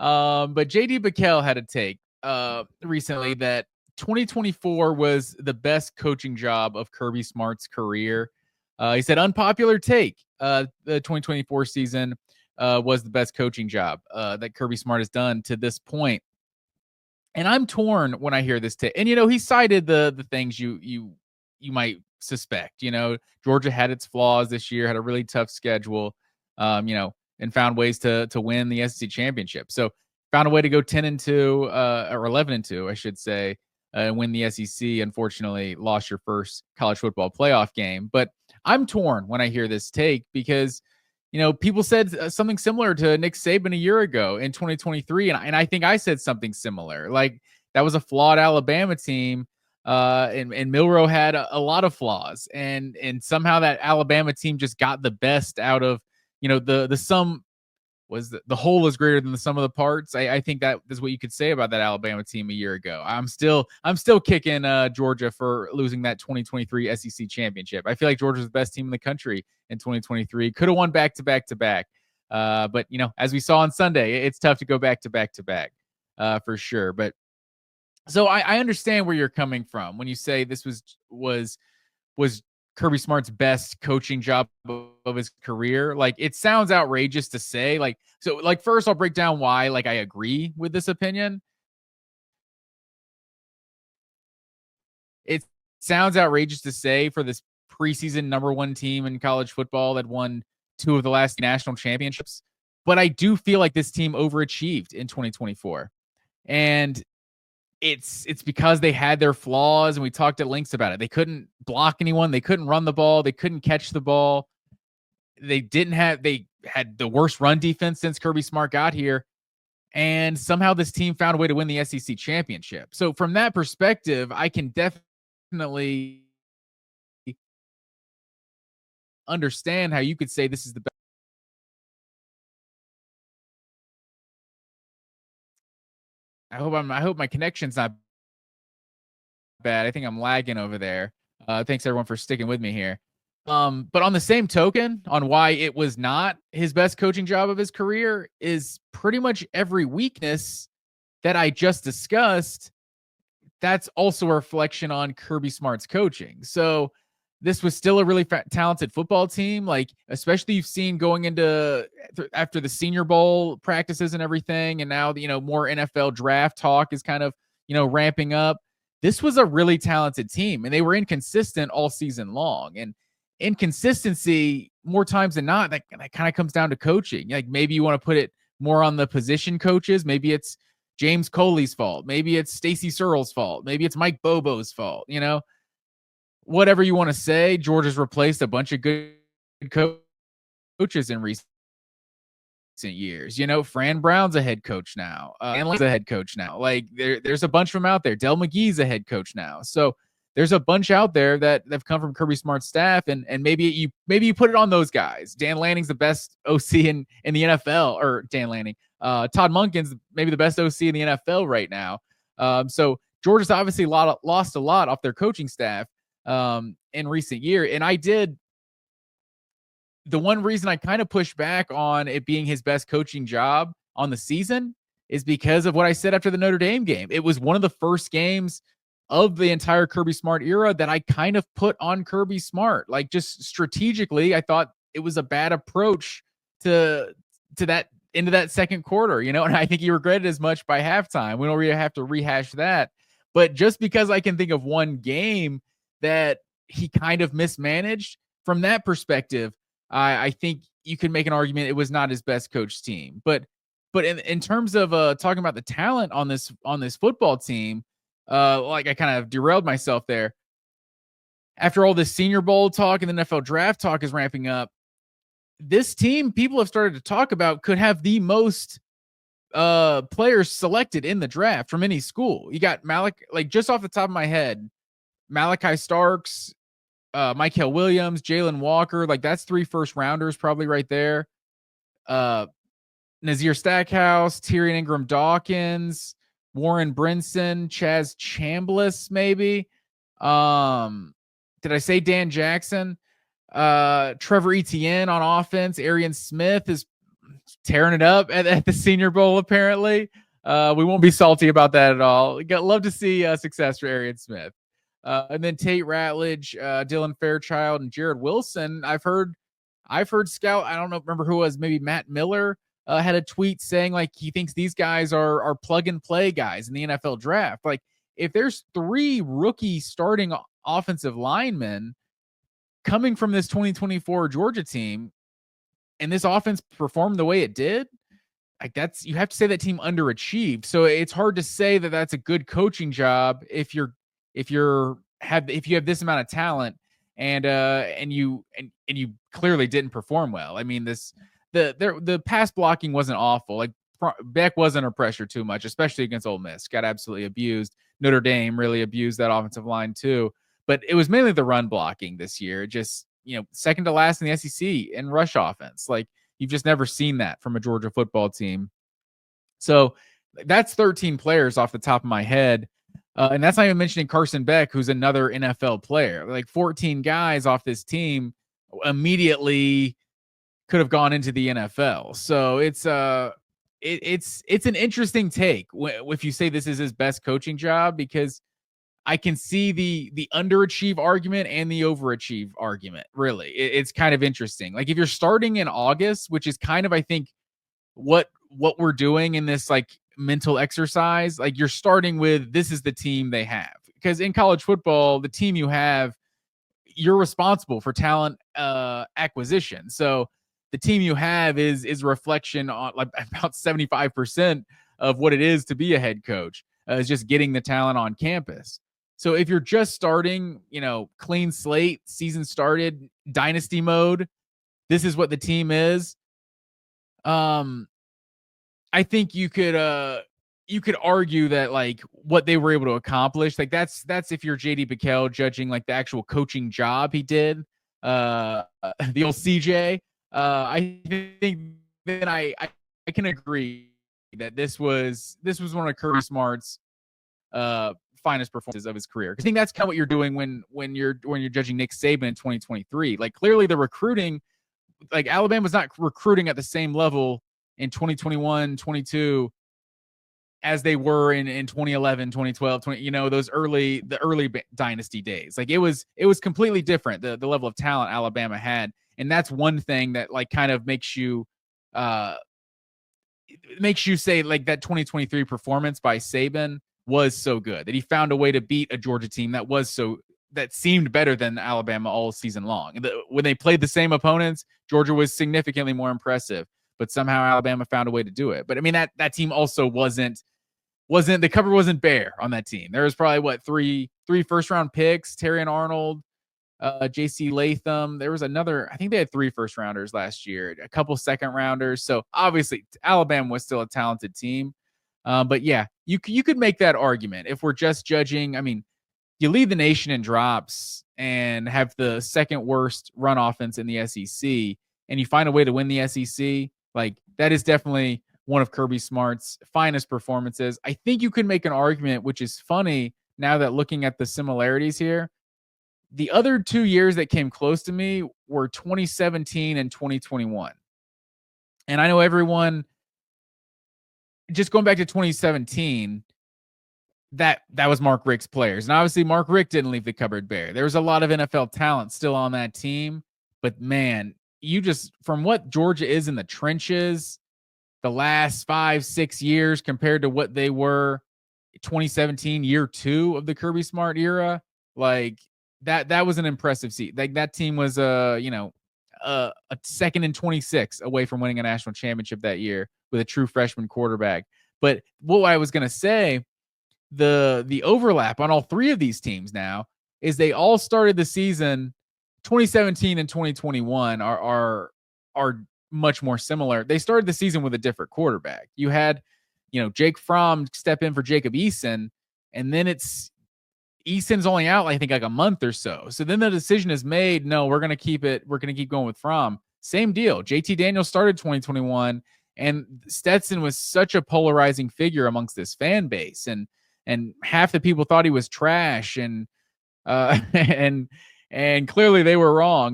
But JD Bakel had a take recently that 2024 was the best coaching job of Kirby Smart's career. He said, unpopular take. The 2024 season was the best coaching job that Kirby Smart has done to this point. And I'm torn when I hear this take. And he cited the things you might suspect. Georgia had its flaws this year, had a really tough schedule. And found ways to win the SEC championship. So found a way to go 10-2 or 11-2, I should say, and win the SEC. Unfortunately, lost your first college football playoff game. But I'm torn when I hear this take because people said something similar to Nick Saban a year ago in 2023, and I think I said something similar. Like that was a flawed Alabama team. And Milroe had a lot of flaws, and somehow that Alabama team just got the best out of the sum was the whole is greater than the sum of the parts. I think that is what you could say about that Alabama team a year ago. I'm still kicking Georgia for losing that 2023 SEC championship. I feel like Georgia's the best team in the country in 2023. Could have won back to back to back. But as we saw on Sunday, it's tough to go back to back to back for sure. But so I understand where you're coming from when you say this was Kirby Smart's best coaching job of his career. Like it sounds outrageous to say. First I'll break down why I agree with this opinion. It sounds outrageous to say for this preseason number one team in college football that won 2 of the last national championships, but I do feel like this team overachieved in 2024. And it's because they had their flaws, and we talked at lengths about it. They couldn't block anyone. They couldn't run the ball. They couldn't catch the ball. They had the worst run defense since Kirby Smart got here. And somehow this team found a way to win the SEC championship. So from that perspective, I can definitely understand how you could say this is the best. I hope my connection's not bad. I think I'm lagging over there. Thanks everyone for sticking with me here. But on the same token, on why it was not his best coaching job of his career is pretty much every weakness that I just discussed. That's also a reflection on Kirby Smart's coaching. So this was still a really talented football team. Especially you've seen going into after the Senior Bowl practices and everything. And now, more NFL draft talk is kind of, ramping up. This was a really talented team, and they were inconsistent all season long. And inconsistency, more times than not, that kind of comes down to coaching. Maybe you want to put it more on the position coaches. Maybe it's James Coley's fault. Maybe it's Stacey Searle's fault. Maybe it's Mike Bobo's fault. Whatever you want to say, Georgia's replaced a bunch of good coaches in recent years. Fran Brown's a head coach now. Anlin's a head coach now. There's a bunch of them out there. Del McGee's a head coach now. So there's a bunch out there that have come from Kirby Smart's staff, and maybe you put it on those guys. Dan Lanning's the best OC in the NFL, or Dan Lanning. Todd Monken's maybe the best OC in the NFL right now. So Georgia's obviously lost a lot off their coaching staff in recent year. And the one reason I kind of pushed back on it being his best coaching job on the season is because of what I said after the Notre Dame game. It was one of the first games of the entire Kirby Smart era that I kind of put on Kirby Smart. Just strategically, I thought it was a bad approach to that into that second quarter, and I think he regretted as much by halftime. We don't really have to rehash that. But just because I can think of one game that he kind of mismanaged, from that perspective, I think you could make an argument it was not his best coached team. But in terms of talking about the talent on this football team, I kind of derailed myself there. After all this Senior Bowl talk and the NFL draft talk is ramping up, this team, people have started to talk about, could have the most players selected in the draft from any school. You got just off the top of my head, Malachi Starks, Mykel Williams, Jalen Walker. That's 3 first rounders probably right there. Nazir Stackhouse, Tyrion Ingram Dawkins, Warren Brinson, Chaz Chambliss, maybe. Did I say Dan Jackson? Trevor Etienne on offense. Arian Smith is tearing it up at the Senior Bowl, apparently. We won't be salty about that at all. Love to see success for Arian Smith. And then Tate Ratledge, Dylan Fairchild, and Jared Wilson. I've heard Scout. I don't know, remember who it was. Maybe Matt Miller had a tweet saying like he thinks these guys are plug and play guys in the NFL draft. Like if there's 3 rookie starting offensive linemen coming from this 2024 Georgia team, and this offense performed the way it did, like you have to say that team underachieved. So it's hard to say that that's a good coaching job if you have this amount of talent and you clearly didn't perform well. I mean, the pass blocking wasn't awful. Like Beck wasn't under pressure too much, especially against Ole Miss. Got absolutely abused. Notre Dame really abused that offensive line too. But it was mainly the run blocking this year. Just, second to last in the SEC in rush offense. Like you've just never seen that from a Georgia football team. So that's 13 players off the top of my head. And that's not even mentioning Carson Beck, who's another NFL player. Like 14 guys off this team immediately could have gone into the NFL. So it's an interesting take if you say this is his best coaching job, because I can see the underachieve argument and the overachieve argument. Really, it's kind of interesting. Like if you're starting in August, which is kind of, I think, what we're doing in this like mental exercise, like you're starting with, this is the team they have, because in college football, the team you have, you're responsible for talent acquisition. So the team you have is a reflection on like about 75% of what it is to be a head coach, is just getting the talent on campus. So if you're just starting, clean slate, season started, dynasty mode, this is what the team is. I think you could argue that like what they were able to accomplish, like that's if you're JD Piquel judging like the actual coaching job he did, the old CJ. I think then I can agree that this was one of Kirby Smart's finest performances of his career. I think that's kind of what you're doing when you're judging Nick Saban in 2023. Like clearly the recruiting, like Alabama's not recruiting at the same level in 2021, 22 as they were in 2011, 2012, those early dynasty days. Like it was completely different, the level of talent Alabama had. And that's one thing that like kind of makes you say like that 2023 performance by Saban was so good, that he found a way to beat a Georgia team that seemed better than Alabama all season long. When they played the same opponents, Georgia was significantly more impressive, but somehow Alabama found a way to do it. But I mean, that team also wasn't the cover wasn't bare on that team. There was probably three first round picks, Terrion Arnold, JC Latham. There was another, I think they had 3 first rounders last year, a couple second rounders. So obviously Alabama was still a talented team. But yeah, you could make that argument if we're just judging. I mean, you lead the nation in drops and have the second worst run offense in the SEC, and you find a way to win the SEC. Like that is definitely one of Kirby Smart's finest performances. I think you could make an argument, which is funny now that looking at the similarities here. The other 2 years that came close to me were 2017 and 2021. And I know everyone, just going back to 2017, that was Mark Richt's players. And obviously Mark Richt didn't leave the cupboard bare. There was a lot of NFL talent still on that team. But man, from what Georgia is in the trenches the last 5-6 years compared to what they were 2017, year 2 of the Kirby Smart era, like that was an impressive seat. Like that team was a second and 26 away from winning a national championship that year with a true freshman quarterback. But what I was going to say, the overlap on all 3 of these teams now is they all started the season. 2017 and 2021 are much more similar. They started the season with a different quarterback. You had, Jake Fromm step in for Jacob Eason, and then Eason's only out, I think, like a month or so. So then the decision is made, no, we're going to keep going with Fromm. Same deal. JT Daniels started 2021, and Stetson was such a polarizing figure amongst this fan base, and half the people thought he was trash, and and clearly they were wrong.